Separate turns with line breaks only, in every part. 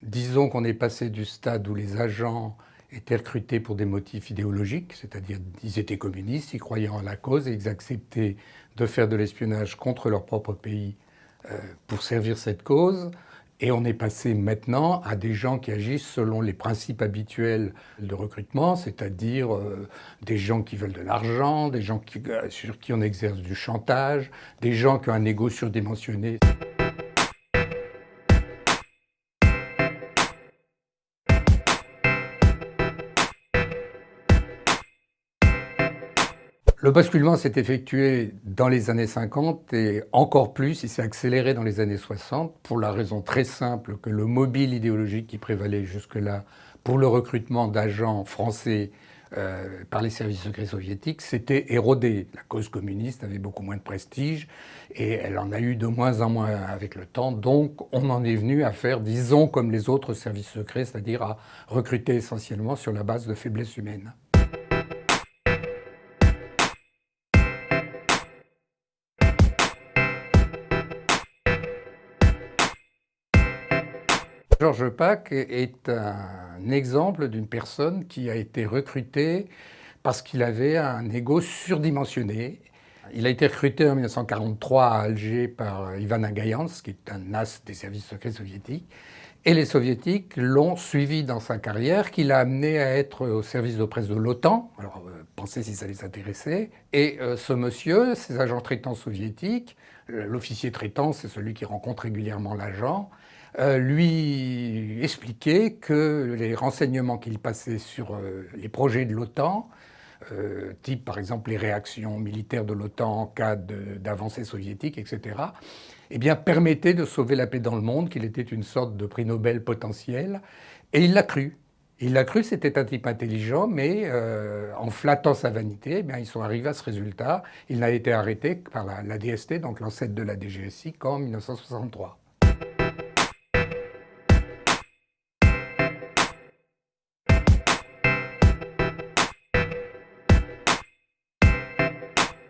Disons qu'on est passé du stade où les agents étaient recrutés pour des motifs idéologiques, c'est-à-dire ils étaient communistes, ils croyaient en la cause et ils acceptaient de faire de l'espionnage contre leur propre pays pour servir cette cause. Et on est passé maintenant à des gens qui agissent selon les principes habituels de recrutement, c'est-à-dire des gens qui veulent de l'argent, des gens sur qui on exerce du chantage, des gens qui ont un ego surdimensionné. Le basculement s'est effectué dans les années 50 et encore plus, il s'est accéléré dans les années 60 pour la raison très simple que le mobile idéologique qui prévalait jusque-là pour le recrutement d'agents français par les services secrets soviétiques s'était érodé. La cause communiste avait beaucoup moins de prestige et elle en a eu de moins en moins avec le temps. Donc on en est venu à faire, disons, comme les autres services secrets, c'est-à-dire à recruter essentiellement sur la base de faiblesses humaines. Georges Pack est un exemple d'une personne qui a été recrutée parce qu'il avait un ego surdimensionné. Il a été recruté en 1943 à Alger par Ivan Agayans, qui est un as des services secrets soviétiques. Et les soviétiques l'ont suivi dans sa carrière, qui l'a amené à être au service de presse de l'OTAN. Alors, pensez si ça les intéressait. Et ce monsieur, ces agents traitants soviétiques, l'officier traitant, c'est celui qui rencontre régulièrement l'agent, lui expliquait que les renseignements qu'il passait sur les projets de l'OTAN, type par exemple les réactions militaires de l'OTAN en cas d'avancée soviétique, etc., eh bien, permettaient de sauver la paix dans le monde, qu'il était une sorte de prix Nobel potentiel. Et il l'a cru. Il l'a cru, c'était un type intelligent, mais en flattant sa vanité, eh bien, ils sont arrivés à ce résultat. Il n'a été arrêté par la DST, donc l'ancêtre de la DGSI, qu'en 1963.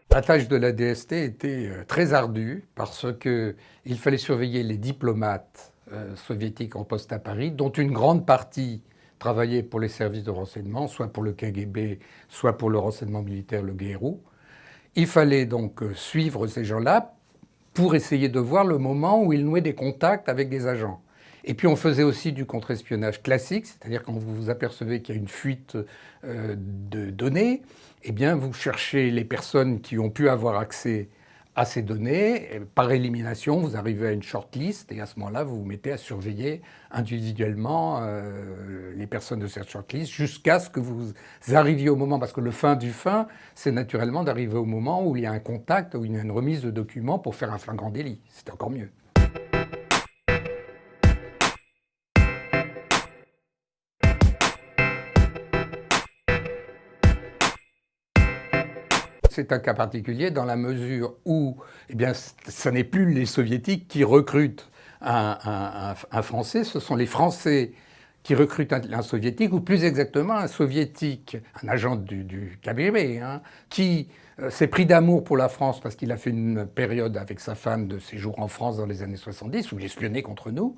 La tâche de la DST était très ardue parce qu'il fallait surveiller les diplomates soviétiques en poste à Paris, dont une grande partie travaillait pour les services de renseignement, soit pour le KGB, soit pour le renseignement militaire, le GRU. Il fallait donc suivre ces gens-là pour essayer de voir le moment où ils nouaient des contacts avec des agents. Et puis on faisait aussi du contre-espionnage classique, c'est-à-dire quand vous vous apercevez qu'il y a une fuite de données, eh bien vous cherchez les personnes qui ont pu avoir accès à ces données. Et par élimination, vous arrivez à une shortlist et à ce moment-là, vous vous mettez à surveiller individuellement les personnes de cette shortlist jusqu'à ce que vous arriviez au moment, parce que le fin du fin, c'est naturellement d'arriver au moment où il y a un contact, où il y a une remise de documents pour faire un flagrant délit. C'est encore mieux. C'est un cas particulier dans la mesure où, eh bien, ce n'est plus les soviétiques qui recrutent un Français, ce sont les Français qui recrutent un soviétique, ou plus exactement un soviétique, un agent du KGB, hein, qui s'est pris d'amour pour la France parce qu'il a fait une période avec sa femme de séjour en France dans les années 70, où il espionnait contre nous,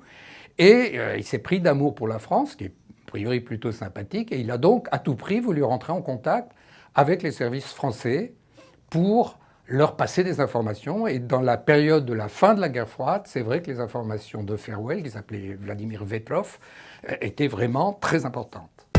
et il s'est pris d'amour pour la France, qui est a priori plutôt sympathique, et il a donc à tout prix voulu rentrer en contact avec les services français pour leur passer des informations. Et dans la période de la fin de la guerre froide, c'est vrai que les informations de Farewell, qui s'appelait Vladimir Vetlov, étaient vraiment très importantes.